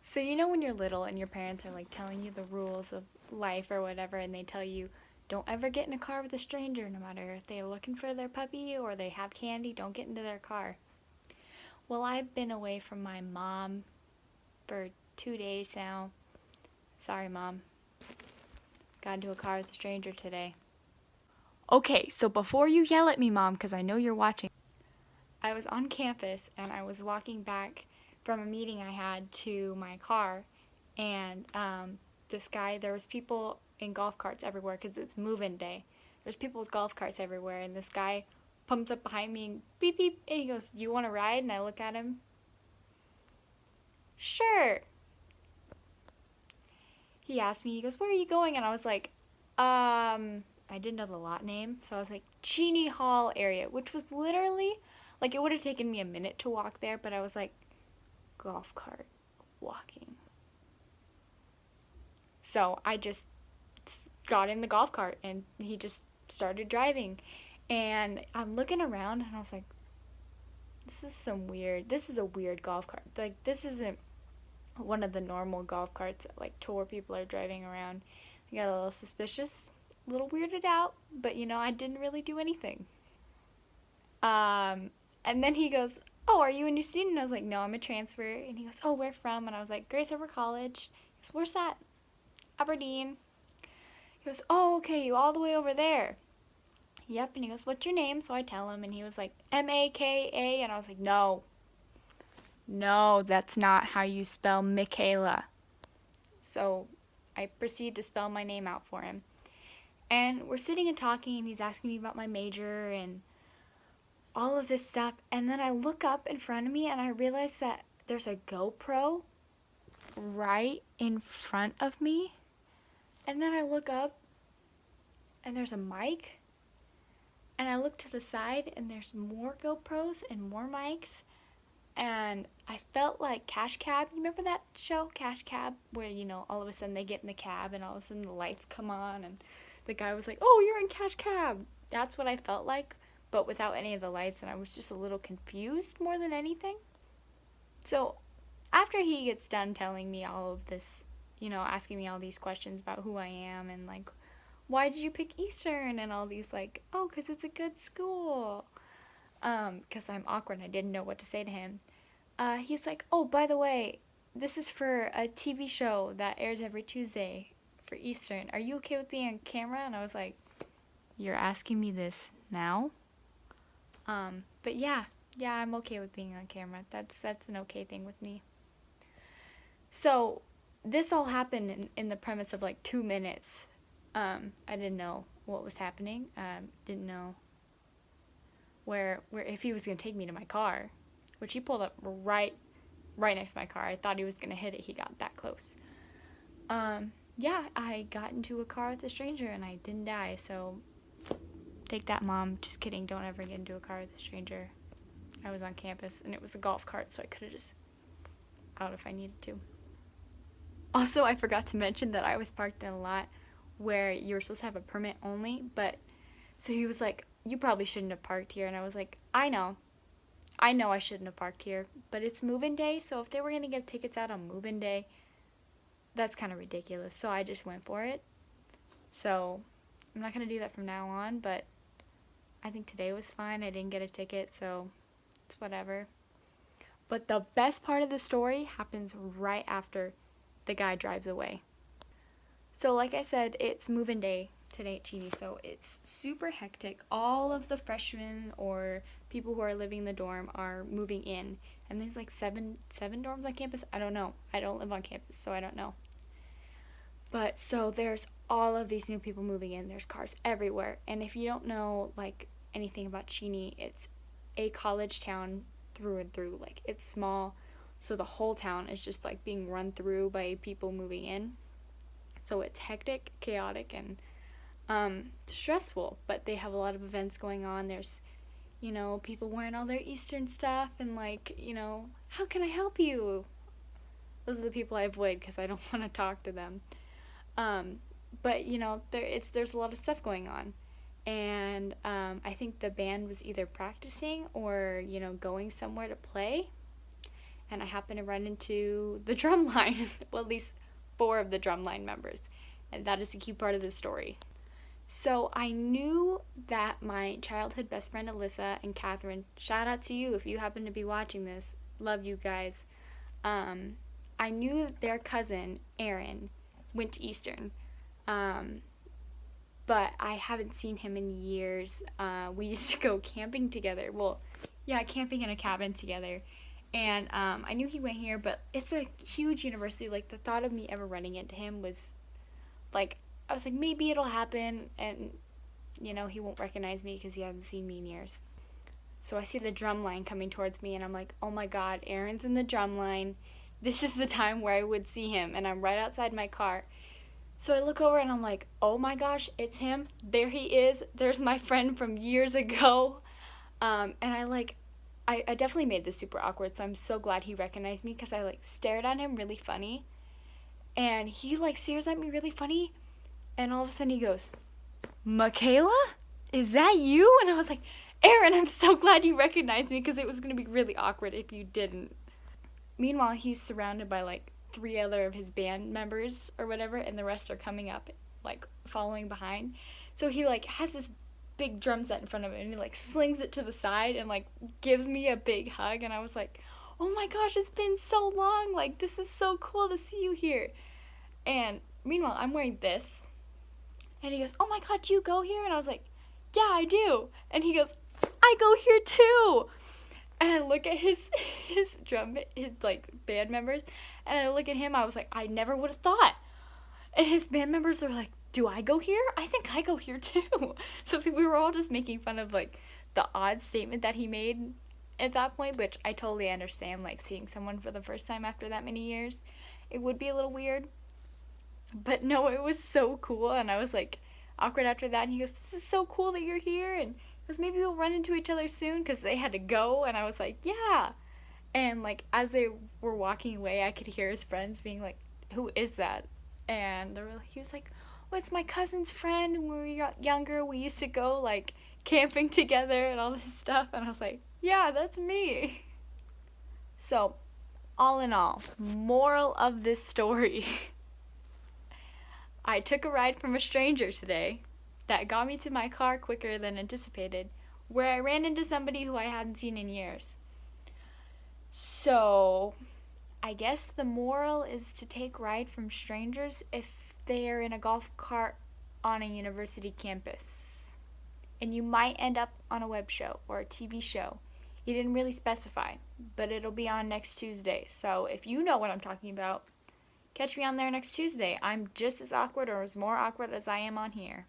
So you know when you're little and your parents are like telling you the rules of life or whatever, and they tell you don't ever get in a car with a stranger, no matter if they're looking for their puppy or they have candy, don't get into their car. Well, I've been away from my mom for 2 days now. Sorry, Mom. Got into a car with a stranger today. Okay, so before you yell at me, Mom, because I know you're watching, I was on campus and I was walking back from a meeting I had to my car, and there was people in golf carts everywhere because it's move-in day. There's people with golf carts everywhere, and this guy pumps up behind me and beep beep, and he goes, "You want to ride?" And I look at him. Sure. He asked me, he goes, "Where are you going?" And I was like, I didn't know the lot name, so I was like, Cheney Hall area, which was literally, like, it would have taken me a minute to walk there, but I was like, golf cart walking. So I just got in the golf cart and he just started driving. And I'm looking around and I was like, this is a weird golf cart. Like, this isn't one of the normal golf carts that, like, tour people are driving around. I got a little suspicious, a little weirded out, but I didn't really do anything. And then he goes, "Oh, are you a new student?" I was like, "No, I'm a transfer." And he goes, "Oh, where from?" And I was like, "Grace Harbor College." He goes, "Where's that?" "Aberdeen." He goes, "Oh, okay, you all the way over there." "Yep." And he goes, "What's your name?" So I tell him, and he was like, "Maka." And I was like, "No, no, that's not how you spell Michaela." So I proceed to spell my name out for him. And we're sitting and talking, and he's asking me about my major and all of this stuff. And then I look up in front of me, and I realize that there's a GoPro right in front of me. And then I look up, and there's a mic. And I look to the side, and there's more GoPros and more mics. And I felt like Cash Cab. You remember that show, Cash Cab? Where, all of a sudden they get in the cab, and all of a sudden the lights come on, and the guy was like, "Oh, you're in Cash Cab." That's what I felt like, but without any of the lights, and I was just a little confused more than anything. So after he gets done telling me all of this, asking me all these questions about who I am and, like, why did you pick Eastern, and all these, like, "Oh, because it's a good school," because I'm awkward and I didn't know what to say to him. He's like, "Oh, by the way, this is for a TV show that airs every Tuesday for Eastern. Are you okay with being on camera?" And I was like, "You're asking me this now?" But yeah, I'm okay with being on camera. That's an okay thing with me. So this all happened in the premise of like 2 minutes. I didn't know what was happening. Didn't know where if he was gonna take me to my car, which he pulled up right next to my car. I thought he was gonna hit it. He got that close. Yeah, I got into a car with a stranger and I didn't die. So take that, Mom. Just kidding. Don't ever get into a car with a stranger. I was on campus and it was a golf cart, so I could have just out if I needed to. Also, I forgot to mention that I was parked in a lot where you were supposed to have a permit only, but so he was like, "You probably shouldn't have parked here." And I was like, I know I shouldn't have parked here, but it's move-in day, so if they were going to give tickets out on move-in day, that's kind of ridiculous. So I just went for it. So I'm not going to do that from now on, but I think today was fine. I didn't get a ticket, so it's whatever. But the best part of the story happens right after the guy drives away. So like I said, it's move-in day today at Cheney, so it's super hectic. All of the freshmen or people who are living in the dorm are moving in, and there's like seven dorms on campus. I don't know. I don't live on campus, so I don't know. But so there's all of these new people moving in. There's cars everywhere, and if you don't know like anything about Cheney, it's a college town through and through. Like, it's small, so the whole town is just like being run through by people moving in. So it's hectic, chaotic, and stressful, but they have a lot of events going on. There's, people wearing all their Eastern stuff and like, "How can I help you?" Those are the people I avoid because I don't want to talk to them. But there's a lot of stuff going on, and I think the band was either practicing or going somewhere to play, and I happened to run into the drumline, well, at least 4 of the drumline members, and that is the key part of the story. So I knew that my childhood best friend Alyssa and Catherine, shout out to you if you happen to be watching this, love you guys. I knew that their cousin Aaron went to Eastern, but I haven't seen him in years. We used to go camping together. Well, yeah, camping in a cabin together. And I knew he went here, but it's a huge university. Like, the thought of me ever running into him was, like, I was like, maybe it'll happen, and, you know, he won't recognize me because he hasn't seen me in years. So I see the drum line coming towards me, and I'm like, oh my god, Aaron's in the drum line. This is the time where I would see him, and I'm right outside my car. So I look over, and I'm like, oh my gosh, it's him. There he is. There's my friend from years ago. And I definitely made this super awkward, so I'm so glad he recognized me, because I, like, stared at him really funny. And he, like, stares at me really funny, and all of a sudden he goes, Michaela? Is that you? And I was like, Aaron, I'm so glad you recognized me, because it was going to be really awkward if you didn't. Meanwhile, he's surrounded by, like, 3 other of his band members or whatever, and the rest are coming up, like, following behind. So he, like, has this big drum set in front of him, and he, like, slings it to the side and, like, gives me a big hug, and I was like, oh my gosh, it's been so long, like, this is so cool to see you here. And meanwhile, I'm wearing this, and he goes, oh my god, do you go here? And I was like, yeah, I do. And he goes, I go here too. And I look at his like, band members, and I look at him, I was like, I never would have thought. And his band members are like, do I go here? I think I go here too. So we were all just making fun of, like, the odd statement that he made at that point, which I totally understand, like, seeing someone for the first time after that many years. It would be a little weird. But no, it was so cool, and I was, like, awkward after that, and he goes, this is so cool that you're here, and he goes, maybe we'll run into each other soon, because they had to go, and I was like, yeah. And, like, as they were walking away, I could hear his friends being like, who is that? And he was like, well, it's my cousin's friend. When we were younger, we used to go, like, camping together and all this stuff. And I was like, yeah, that's me. So, all in all, moral of this story. I took a ride from a stranger today that got me to my car quicker than anticipated, where I ran into somebody who I hadn't seen in years. So, I guess the moral is to take ride from strangers if they are in a golf cart on a university campus. And you might end up on a web show or a TV show. He didn't really specify, but it'll be on next Tuesday. So if you know what I'm talking about, catch me on there next Tuesday. I'm just as awkward or as more awkward as I am on here.